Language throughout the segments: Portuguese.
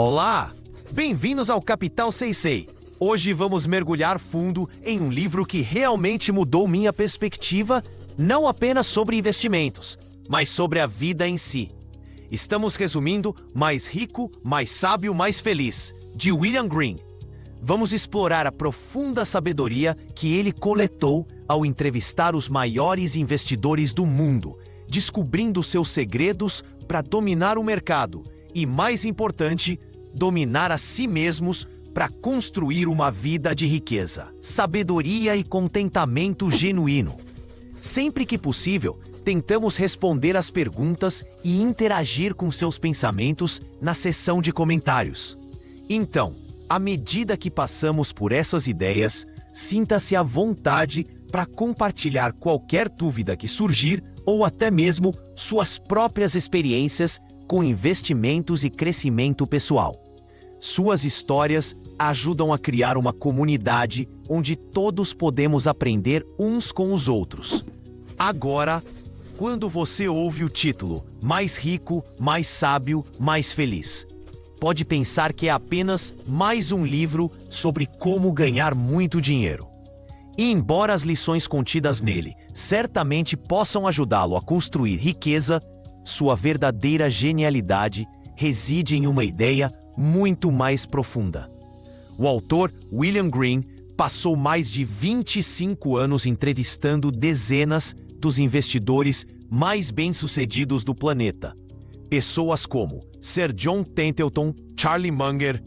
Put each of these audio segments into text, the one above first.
Olá! Bem-vindos ao Capital Seisei. Hoje vamos mergulhar fundo em um livro que realmente mudou minha perspectiva, não apenas sobre investimentos, mas sobre a vida em si. Estamos resumindo Mais Rico, Mais Sábio, Mais Feliz, de William Green. Vamos explorar a profunda sabedoria que ele coletou ao entrevistar os maiores investidores do mundo, descobrindo seus segredos para dominar o mercado e, mais importante, dominar a si mesmos para construir uma vida de riqueza, sabedoria e contentamento genuíno. Sempre que possível, tentamos responder às perguntas e interagir com seus pensamentos na seção de comentários. Então, à medida que passamos por essas ideias, sinta-se à vontade para compartilhar qualquer dúvida que surgir ou até mesmo suas próprias experiências com investimentos e crescimento pessoal. Suas histórias ajudam a criar uma comunidade onde todos podemos aprender uns com os outros. Agora, quando você ouve o título Mais Rico, Mais Sábio, Mais Feliz, pode pensar que é apenas mais um livro sobre como ganhar muito dinheiro. E embora as lições contidas nele certamente possam ajudá-lo a construir riqueza, sua verdadeira genialidade reside em uma ideia muito mais profunda. O autor, William Green, passou mais de 25 anos entrevistando dezenas dos investidores mais bem-sucedidos do planeta. Pessoas como Sir John Templeton, Charlie Munger,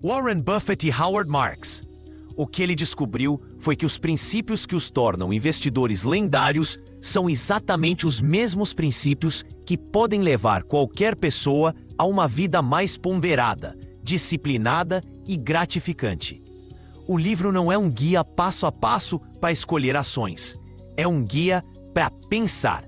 Warren Buffett e Howard Marks. O que ele descobriu foi que os princípios que os tornam investidores lendários são exatamente os mesmos princípios que podem levar qualquer pessoa a uma vida mais ponderada, disciplinada e gratificante. O livro não é um guia passo a passo para escolher ações. É um guia para pensar.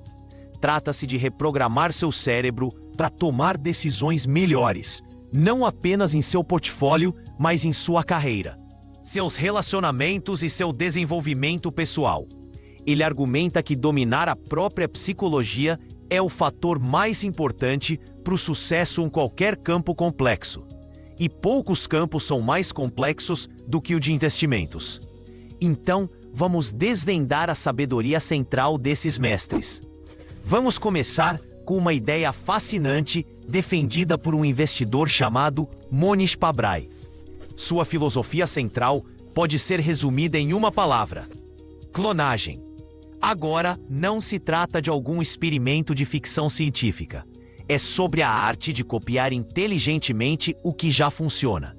Trata-se de reprogramar seu cérebro para tomar decisões melhores, não apenas em seu portfólio, mas em sua carreira, seus relacionamentos e seu desenvolvimento pessoal. Ele argumenta que dominar a própria psicologia é o fator mais importante para o sucesso em qualquer campo complexo. E poucos campos são mais complexos do que o de investimentos. Então, vamos desvendar a sabedoria central desses mestres. Vamos começar com uma ideia fascinante defendida por um investidor chamado Mohnish Pabrai. Sua filosofia central pode ser resumida em uma palavra: clonagem. Agora, não se trata de algum experimento de ficção científica. É sobre a arte de copiar inteligentemente o que já funciona.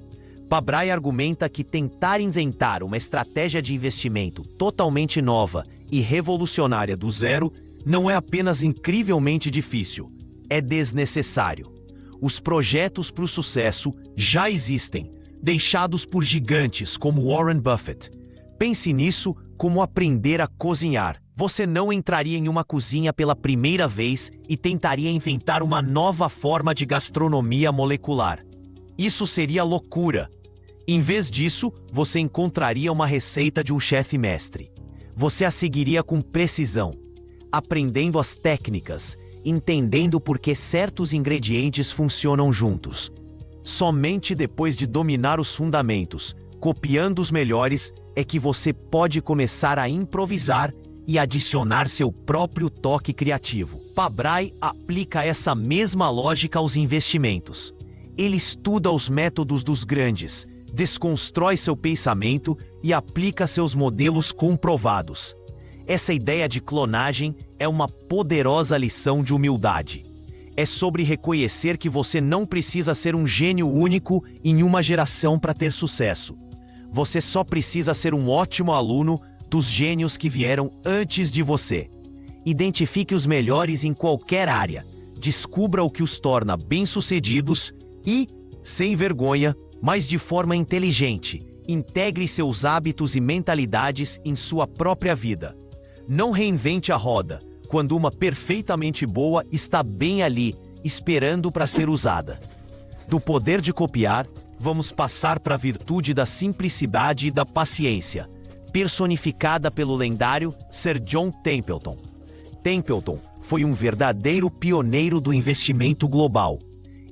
Pabrai argumenta que tentar inventar uma estratégia de investimento totalmente nova e revolucionária do zero não é apenas incrivelmente difícil, é desnecessário. Os projetos para o sucesso já existem, deixados por gigantes como Warren Buffett. Pense nisso como aprender a cozinhar. Você não entraria em uma cozinha pela primeira vez e tentaria inventar uma nova forma de gastronomia molecular. Isso seria loucura. Em vez disso, você encontraria uma receita de um chefe mestre. Você a seguiria com precisão, aprendendo as técnicas, entendendo por que certos ingredientes funcionam juntos. Somente depois de dominar os fundamentos, copiando os melhores, é que você pode começar a improvisar e adicionar seu próprio toque criativo. Pabrai aplica essa mesma lógica aos investimentos. Ele estuda os métodos dos grandes, desconstrói seu pensamento e aplica seus modelos comprovados. Essa ideia de clonagem é uma poderosa lição de humildade. É sobre reconhecer que você não precisa ser um gênio único em uma geração para ter sucesso. Você só precisa ser um ótimo aluno dos gênios que vieram antes de você. Identifique os melhores em qualquer área, descubra o que os torna bem-sucedidos e, sem vergonha, mas de forma inteligente, integre seus hábitos e mentalidades em sua própria vida. Não reinvente a roda, quando uma perfeitamente boa está bem ali, esperando para ser usada. Do poder de copiar, vamos passar para a virtude da simplicidade e da paciência, personificada pelo lendário Sir John Templeton. Templeton foi um verdadeiro pioneiro do investimento global.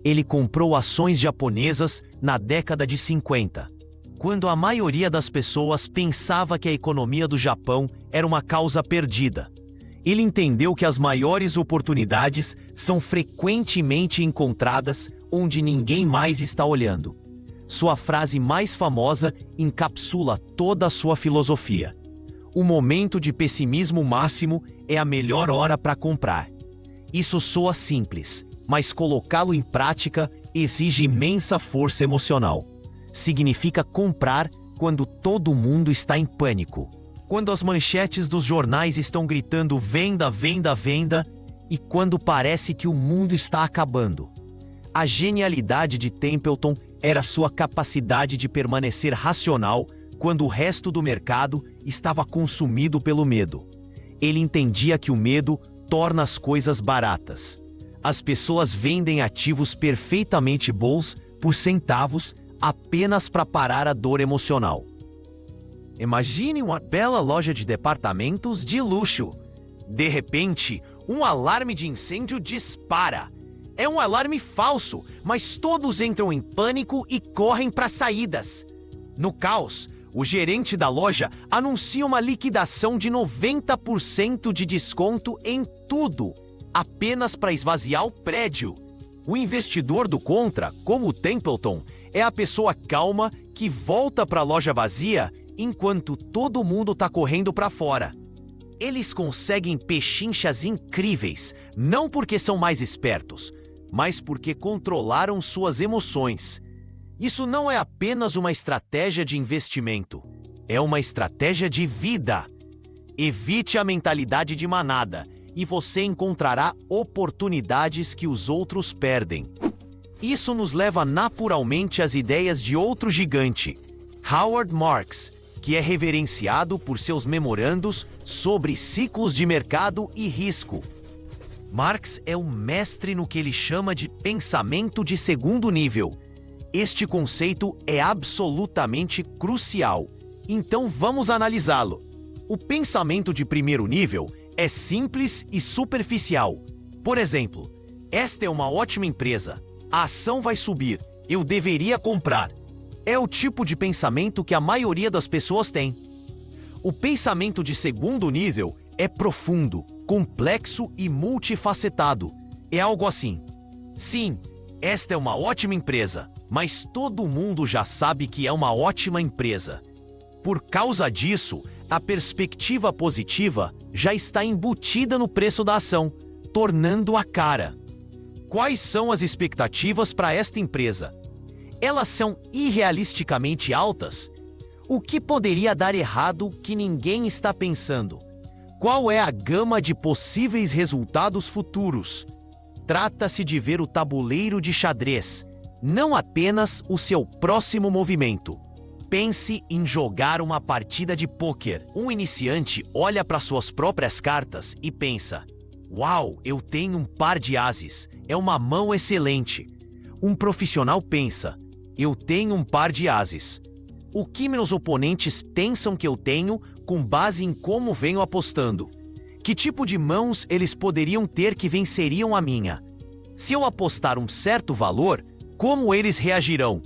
Ele comprou ações japonesas na década de 50, quando a maioria das pessoas pensava que a economia do Japão era uma causa perdida. Ele entendeu que as maiores oportunidades são frequentemente encontradas onde ninguém mais está olhando. Sua frase mais famosa encapsula toda a sua filosofia. O momento de pessimismo máximo é a melhor hora para comprar. Isso soa simples, mas colocá-lo em prática exige imensa força emocional. Significa comprar quando todo mundo está em pânico. Quando as manchetes dos jornais estão gritando venda, venda, venda, e quando parece que o mundo está acabando. A genialidade de Templeton era sua capacidade de permanecer racional quando o resto do mercado estava consumido pelo medo. Ele entendia que o medo torna as coisas baratas. As pessoas vendem ativos perfeitamente bons por centavos apenas para parar a dor emocional. Imagine uma bela loja de departamentos de luxo. De repente, um alarme de incêndio dispara. É um alarme falso, mas todos entram em pânico e correm para saídas. No caos, o gerente da loja anuncia uma liquidação de 90% de desconto em tudo, apenas para esvaziar o prédio. O investidor do contra, como o Templeton, é a pessoa calma que volta para a loja vazia enquanto todo mundo está correndo para fora. Eles conseguem pechinchas incríveis, não porque são mais espertos, mas porque controlaram suas emoções. Isso não é apenas uma estratégia de investimento, é uma estratégia de vida. Evite a mentalidade de manada e você encontrará oportunidades que os outros perdem. Isso nos leva naturalmente às ideias de outro gigante, Howard Marks, que é reverenciado por seus memorandos sobre ciclos de mercado e risco. Marx é um mestre no que ele chama de pensamento de segundo nível. Este conceito é absolutamente crucial, então vamos analisá-lo. O pensamento de primeiro nível é simples e superficial. Por exemplo, esta é uma ótima empresa, a ação vai subir, eu deveria comprar. É o tipo de pensamento que a maioria das pessoas tem. O pensamento de segundo nível é profundo, complexo e multifacetado. É algo assim: sim, esta é uma ótima empresa, mas todo mundo já sabe que é uma ótima empresa. Por causa disso, a perspectiva positiva já está embutida no preço da ação, tornando-a cara. Quais são as expectativas para esta empresa? Elas são irrealisticamente altas? O que poderia dar errado que ninguém está pensando? Qual é a gama de possíveis resultados futuros? Trata-se de ver o tabuleiro de xadrez, não apenas o seu próximo movimento. Pense em jogar uma partida de pôquer. Um iniciante olha para suas próprias cartas e pensa: "Uau, eu tenho um par de ases, é uma mão excelente." Um profissional pensa: "Eu tenho um par de ases. O que meus oponentes pensam que eu tenho com base em como venho apostando? Que tipo de mãos eles poderiam ter que venceriam a minha? Se eu apostar um certo valor, como eles reagirão?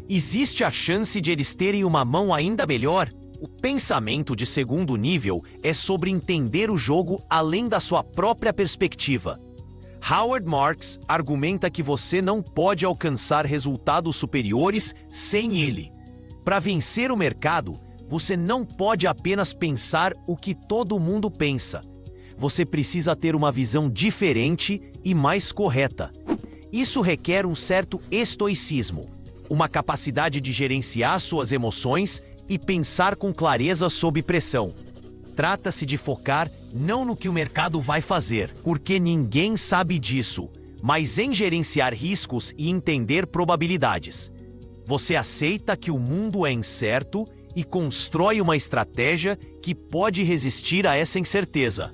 Existe a chance de eles terem uma mão ainda melhor?" O pensamento de segundo nível é sobre entender o jogo além da sua própria perspectiva. Howard Marks argumenta que você não pode alcançar resultados superiores sem ele. Para vencer o mercado, você não pode apenas pensar o que todo mundo pensa. Você precisa ter uma visão diferente e mais correta. Isso requer um certo estoicismo, uma capacidade de gerenciar suas emoções e pensar com clareza sob pressão. Trata-se de focar não no que o mercado vai fazer, porque ninguém sabe disso, mas em gerenciar riscos e entender probabilidades. Você aceita que o mundo é incerto e constrói uma estratégia que pode resistir a essa incerteza.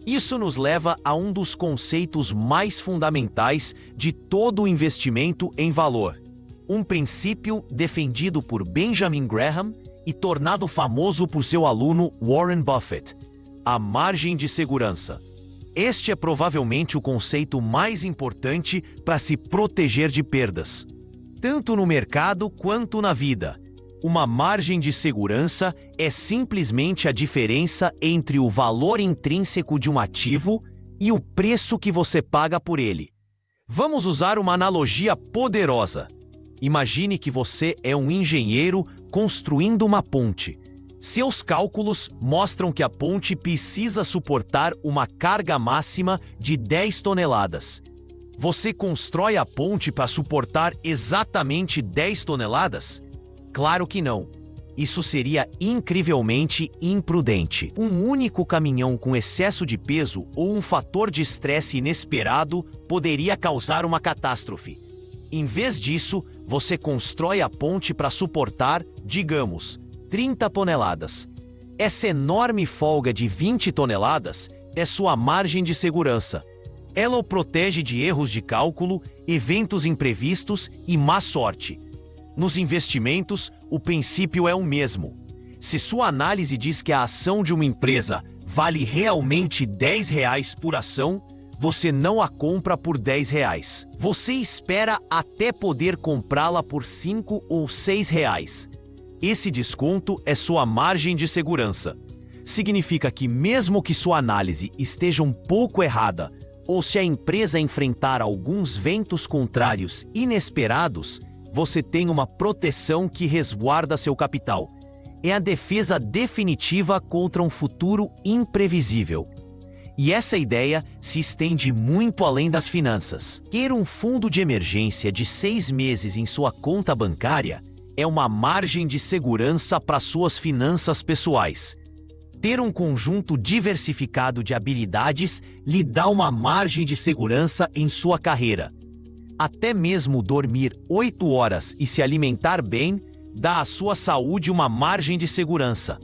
Isso nos leva a um dos conceitos mais fundamentais de todo o investimento em valor. Um princípio defendido por Benjamin Graham e tornado famoso por seu aluno Warren Buffett: a margem de segurança. Este é provavelmente o conceito mais importante para se proteger de perdas, tanto no mercado quanto na vida. Uma margem de segurança é simplesmente a diferença entre o valor intrínseco de um ativo e o preço que você paga por ele. Vamos usar uma analogia poderosa. Imagine que você é um engenheiro construindo uma ponte. Seus cálculos mostram que a ponte precisa suportar uma carga máxima de 10 toneladas. Você constrói a ponte para suportar exatamente 10 toneladas? Claro que não. Isso seria incrivelmente imprudente. Um único caminhão com excesso de peso ou um fator de estresse inesperado poderia causar uma catástrofe. Em vez disso, você constrói a ponte para suportar, digamos, 30 toneladas. Essa enorme folga de 20 toneladas é sua margem de segurança. Ela o protege de erros de cálculo, eventos imprevistos e má sorte. Nos investimentos, o princípio é o mesmo. Se sua análise diz que a ação de uma empresa vale realmente R$ 10 por ação, você não a compra por R$ 10. Você espera até poder comprá-la por R$ 5 ou R$ 6. Esse desconto é sua margem de segurança. Significa que mesmo que sua análise esteja um pouco errada, ou se a empresa enfrentar alguns ventos contrários inesperados, você tem uma proteção que resguarda seu capital. É a defesa definitiva contra um futuro imprevisível. E essa ideia se estende muito além das finanças. Ter um fundo de emergência de 6 meses em sua conta bancária é uma margem de segurança para suas finanças pessoais. Ter um conjunto diversificado de habilidades lhe dá uma margem de segurança em sua carreira. Até mesmo dormir 8 horas e se alimentar bem dá à sua saúde uma margem de segurança.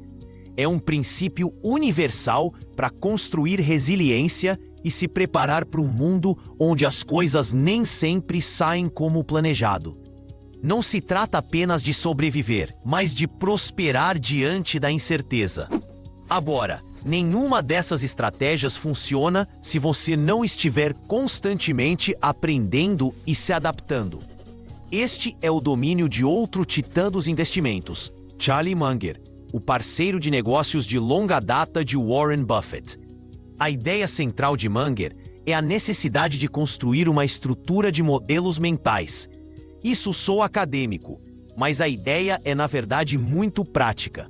É um princípio universal para construir resiliência e se preparar para um mundo onde as coisas nem sempre saem como planejado. Não se trata apenas de sobreviver, mas de prosperar diante da incerteza. Agora, nenhuma dessas estratégias funciona se você não estiver constantemente aprendendo e se adaptando. Este é o domínio de outro titã dos investimentos, Charlie Munger, o parceiro de negócios de longa data de Warren Buffett. A ideia central de Munger é a necessidade de construir uma estrutura de modelos mentais. Isso soa acadêmico, mas a ideia é na verdade muito prática.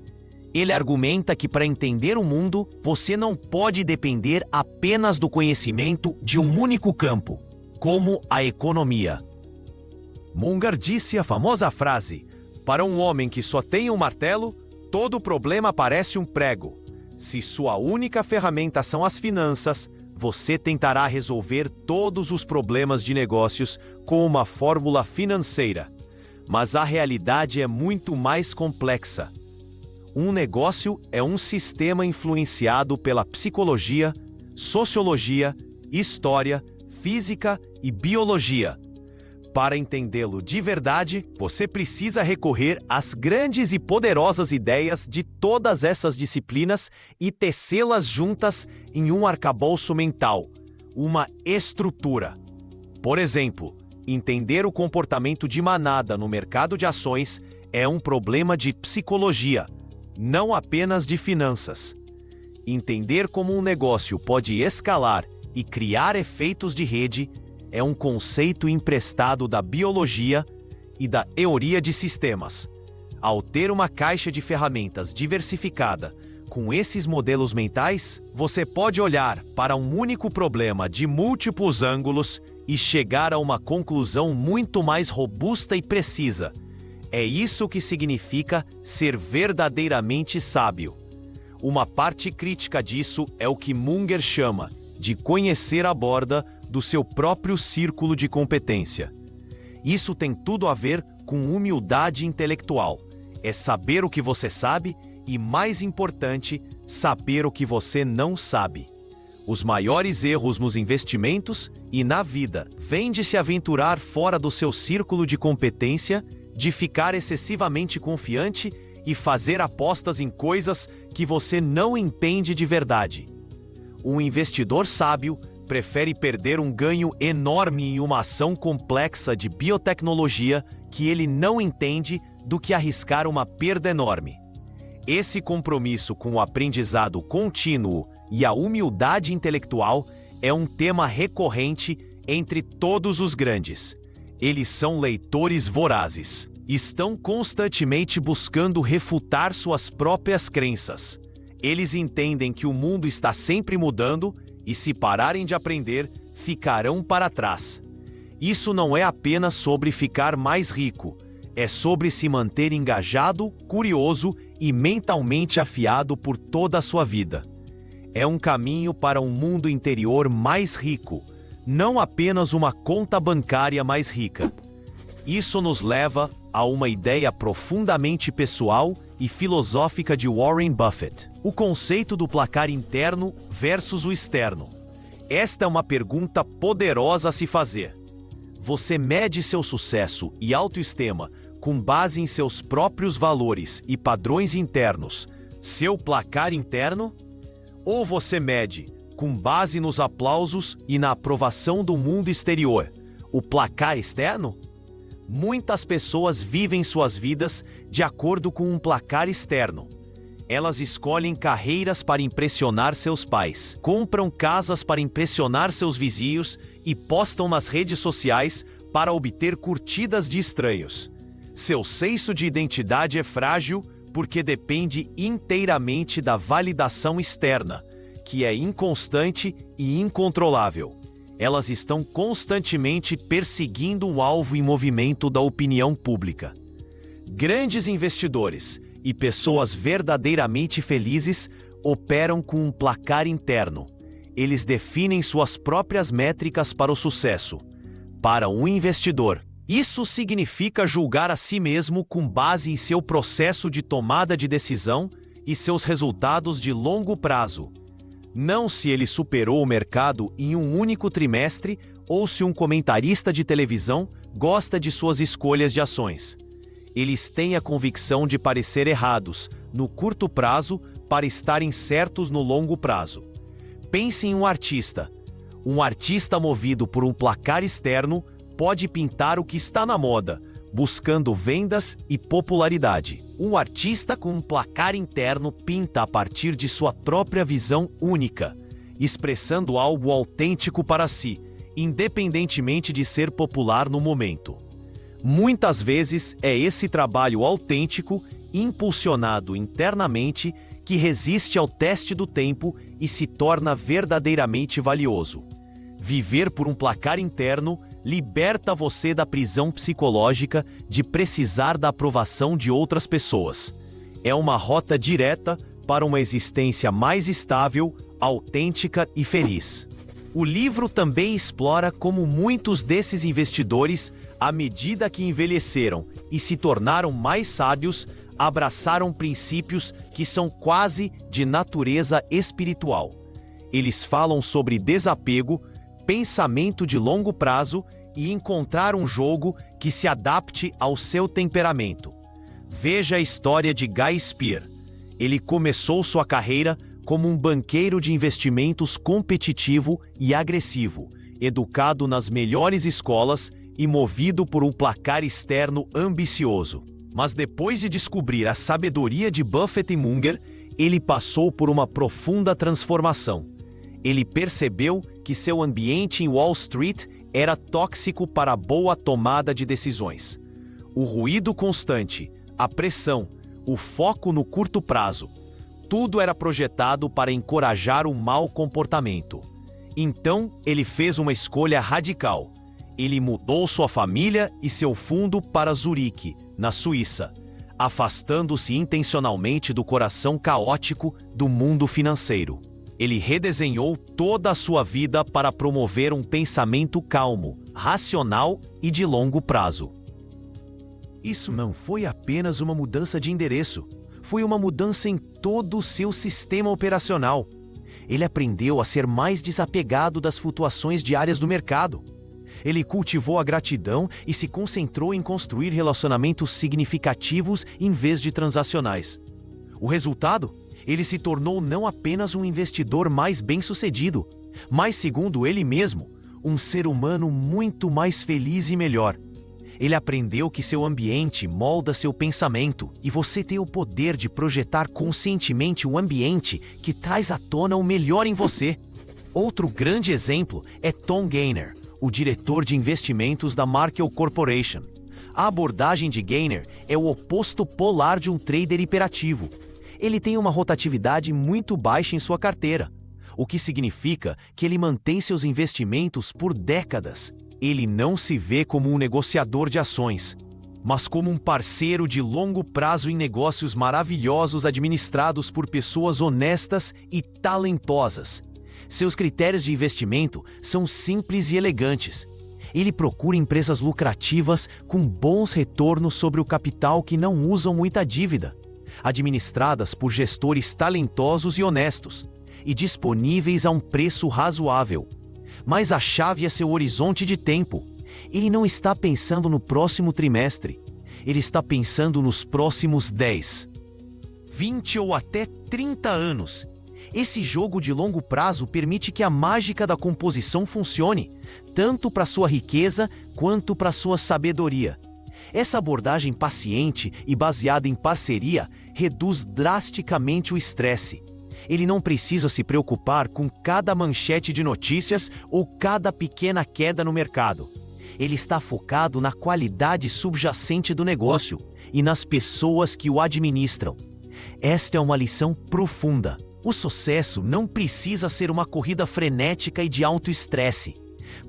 Ele argumenta que para entender o mundo, você não pode depender apenas do conhecimento de um único campo, como a economia. Munger disse a famosa frase: "Para um homem que só tem um martelo, todo problema parece um prego. Se sua única ferramenta são as finanças, você tentará resolver todos os problemas de negócios com uma fórmula financeira. Mas a realidade é muito mais complexa. Um negócio é um sistema influenciado pela psicologia, sociologia, história, física e biologia. Para entendê-lo de verdade, você precisa recorrer às grandes e poderosas ideias de todas essas disciplinas e tecê-las juntas em um arcabouço mental, uma estrutura. Por exemplo, entender o comportamento de manada no mercado de ações é um problema de psicologia, não apenas de finanças. Entender como um negócio pode escalar e criar efeitos de rede é um conceito emprestado da biologia e da teoria de sistemas. Ao ter uma caixa de ferramentas diversificada com esses modelos mentais, você pode olhar para um único problema de múltiplos ângulos e chegar a uma conclusão muito mais robusta e precisa. É isso que significa ser verdadeiramente sábio. Uma parte crítica disso é o que Munger chama de conhecer a borda do seu próprio círculo de competência. Isso tem tudo a ver com humildade intelectual. É saber o que você sabe e, mais importante, saber o que você não sabe. Os maiores erros nos investimentos e na vida vêm de se aventurar fora do seu círculo de competência, de ficar excessivamente confiante e fazer apostas em coisas que você não entende de verdade. Um investidor sábio prefere perder um ganho enorme em uma ação complexa de biotecnologia que ele não entende do que arriscar uma perda enorme. Esse compromisso com o aprendizado contínuo e a humildade intelectual é um tema recorrente entre todos os grandes. Eles são leitores vorazes. Estão constantemente buscando refutar suas próprias crenças. Eles entendem que o mundo está sempre mudando e, se pararem de aprender, ficarão para trás. Isso não é apenas sobre ficar mais rico, é sobre se manter engajado, curioso e mentalmente afiado por toda a sua vida. É um caminho para um mundo interior mais rico, não apenas uma conta bancária mais rica. Isso nos leva a uma ideia profundamente pessoal e filosófica de Warren Buffett: o conceito do placar interno versus o externo. Esta é uma pergunta poderosa a se fazer. Você mede seu sucesso e autoestima com base em seus próprios valores e padrões internos, seu placar interno? Ou você mede, com base nos aplausos e na aprovação do mundo exterior, o placar externo? Muitas pessoas vivem suas vidas de acordo com um placar externo. Elas escolhem carreiras para impressionar seus pais, compram casas para impressionar seus vizinhos e postam nas redes sociais para obter curtidas de estranhos. Seu senso de identidade é frágil porque depende inteiramente da validação externa, que é inconstante e incontrolável. Elas estão constantemente perseguindo um alvo em movimento da opinião pública. Grandes investidores e pessoas verdadeiramente felizes operam com um placar interno. Eles definem suas próprias métricas para o sucesso. Para um investidor, isso significa julgar a si mesmo com base em seu processo de tomada de decisão e seus resultados de longo prazo. Não se ele superou o mercado em um único trimestre ou se um comentarista de televisão gosta de suas escolhas de ações. Eles têm a convicção de parecer errados no curto prazo para estarem certos no longo prazo. Pense em um artista. Um artista movido por um placar externo pode pintar o que está na moda, buscando vendas e popularidade. Um artista com um placar interno pinta a partir de sua própria visão única, expressando algo autêntico para si, independentemente de ser popular no momento. Muitas vezes é esse trabalho autêntico, impulsionado internamente, que resiste ao teste do tempo e se torna verdadeiramente valioso. Viver por um placar interno liberta você da prisão psicológica de precisar da aprovação de outras pessoas. É uma rota direta para uma existência mais estável, autêntica e feliz. O livro também explora como muitos desses investidores, à medida que envelheceram e se tornaram mais sábios, abraçaram princípios que são quase de natureza espiritual. Eles falam sobre desapego, pensamento de longo prazo e encontrar um jogo que se adapte ao seu temperamento. Veja a história de Guy Spier. Ele começou sua carreira como um banqueiro de investimentos competitivo e agressivo, educado nas melhores escolas e movido por um placar externo ambicioso. Mas depois de descobrir a sabedoria de Buffett e Munger, ele passou por uma profunda transformação. Ele percebeu que seu ambiente em Wall Street era tóxico para a boa tomada de decisões. O ruído constante, a pressão, o foco no curto prazo, tudo era projetado para encorajar o mau comportamento. Então, ele fez uma escolha radical. Ele mudou sua família e seu fundo para Zurique, na Suíça, afastando-se intencionalmente do coração caótico do mundo financeiro. Ele redesenhou toda a sua vida para promover um pensamento calmo, racional e de longo prazo. Isso não foi apenas uma mudança de endereço, foi uma mudança em todo o seu sistema operacional. Ele aprendeu a ser mais desapegado das flutuações diárias do mercado. Ele cultivou a gratidão e se concentrou em construir relacionamentos significativos em vez de transacionais. O resultado? Ele se tornou não apenas um investidor mais bem-sucedido, mas, segundo ele mesmo, um ser humano muito mais feliz e melhor. Ele aprendeu que seu ambiente molda seu pensamento e você tem o poder de projetar conscientemente um ambiente que traz à tona o melhor em você. Outro grande exemplo é Tom Gaynor, o diretor de investimentos da Markel Corporation. A abordagem de Gaynor é o oposto polar de um trader hiperativo. Ele tem uma rotatividade muito baixa em sua carteira, o que significa que ele mantém seus investimentos por décadas. Ele não se vê como um negociador de ações, mas como um parceiro de longo prazo em negócios maravilhosos administrados por pessoas honestas e talentosas. Seus critérios de investimento são simples e elegantes. Ele procura empresas lucrativas com bons retornos sobre o capital que não usam muita dívida, administradas por gestores talentosos e honestos, e disponíveis a um preço razoável. Mas a chave é seu horizonte de tempo. Ele não está pensando no próximo trimestre. Ele está pensando nos próximos 10, 20 ou até 30 anos. Esse jogo de longo prazo permite que a mágica da composição funcione, tanto para sua riqueza quanto para sua sabedoria. Essa abordagem paciente e baseada em parceria reduz drasticamente o estresse. Ele não precisa se preocupar com cada manchete de notícias ou cada pequena queda no mercado. Ele está focado na qualidade subjacente do negócio e nas pessoas que o administram. Esta é uma lição profunda. O sucesso não precisa ser uma corrida frenética e de alto estresse.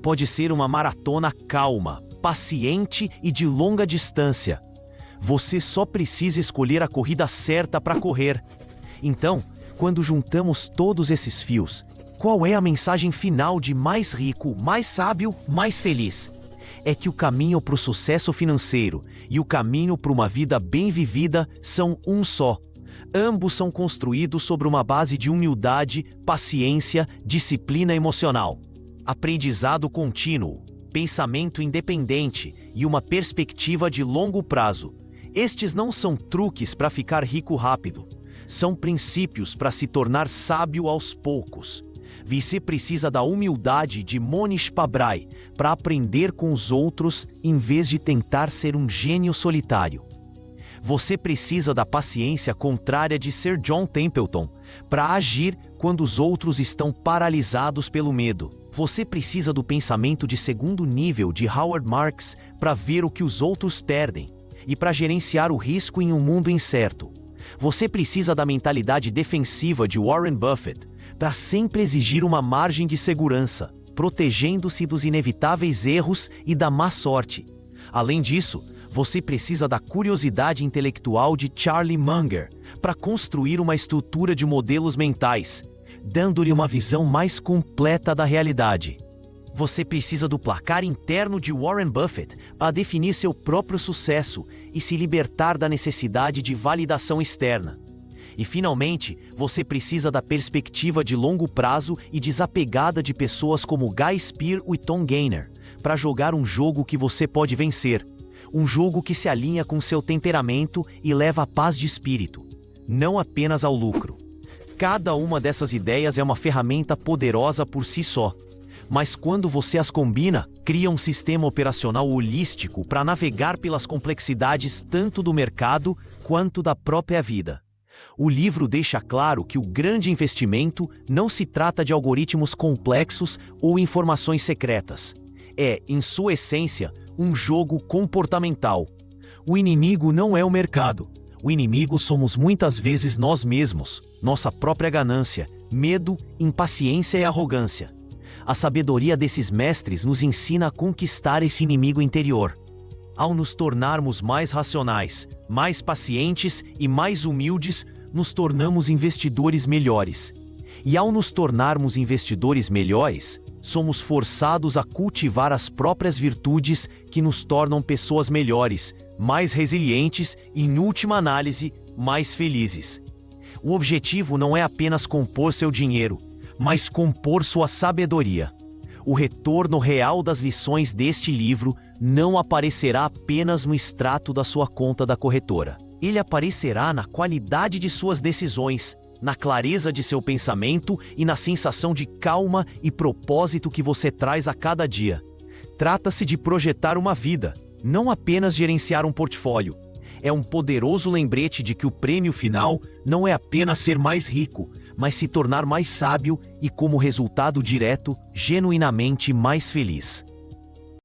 Pode ser uma maratona calma, paciente e de longa distância. Você só precisa escolher a corrida certa para correr. Então, quando juntamos todos esses fios, qual é a mensagem final de mais rico, mais sábio, mais feliz? É que o caminho para o sucesso financeiro e o caminho para uma vida bem vivida são um só. Ambos são construídos sobre uma base de humildade, paciência, disciplina emocional, aprendizado contínuo, pensamento independente e uma perspectiva de longo prazo. Estes não são truques para ficar rico rápido. São princípios para se tornar sábio aos poucos. Você precisa da humildade de Monish Pabrai para aprender com os outros em vez de tentar ser um gênio solitário. Você precisa da paciência contrária de Sir John Templeton para agir quando os outros estão paralisados pelo medo. Você precisa do pensamento de segundo nível de Howard Marks para ver o que os outros perdem e para gerenciar o risco em um mundo incerto. Você precisa da mentalidade defensiva de Warren Buffett para sempre exigir uma margem de segurança, protegendo-se dos inevitáveis erros e da má sorte. Além disso, você precisa da curiosidade intelectual de Charlie Munger para construir uma estrutura de modelos mentais, dando-lhe uma visão mais completa da realidade. Você precisa do placar interno de Warren Buffett para definir seu próprio sucesso e se libertar da necessidade de validação externa. E, finalmente, você precisa da perspectiva de longo prazo e desapegada de pessoas como Guy Spier e Tom Gaynor para jogar um jogo que você pode vencer. Um jogo que se alinha com seu temperamento e leva à paz de espírito, não apenas ao lucro. Cada uma dessas ideias é uma ferramenta poderosa por si só, mas quando você as combina, cria um sistema operacional holístico para navegar pelas complexidades tanto do mercado quanto da própria vida. O livro deixa claro que o grande investimento não se trata de algoritmos complexos ou informações secretas. É, em sua essência, um jogo comportamental. O inimigo não é o mercado. O inimigo somos muitas vezes nós mesmos, nossa própria ganância, medo, impaciência e arrogância. A sabedoria desses mestres nos ensina a conquistar esse inimigo interior. Ao nos tornarmos mais racionais, mais pacientes e mais humildes, nos tornamos investidores melhores. E ao nos tornarmos investidores melhores, somos forçados a cultivar as próprias virtudes que nos tornam pessoas melhores, mais resilientes e, em última análise, mais felizes. O objetivo não é apenas compor seu dinheiro, mas compor sua sabedoria. O retorno real das lições deste livro não aparecerá apenas no extrato da sua conta da corretora. Ele aparecerá na qualidade de suas decisões, na clareza de seu pensamento e na sensação de calma e propósito que você traz a cada dia. Trata-se de projetar uma vida, não apenas gerenciar um portfólio. É um poderoso lembrete de que o prêmio final não é apenas ser mais rico, mas se tornar mais sábio e, como resultado direto, genuinamente mais feliz.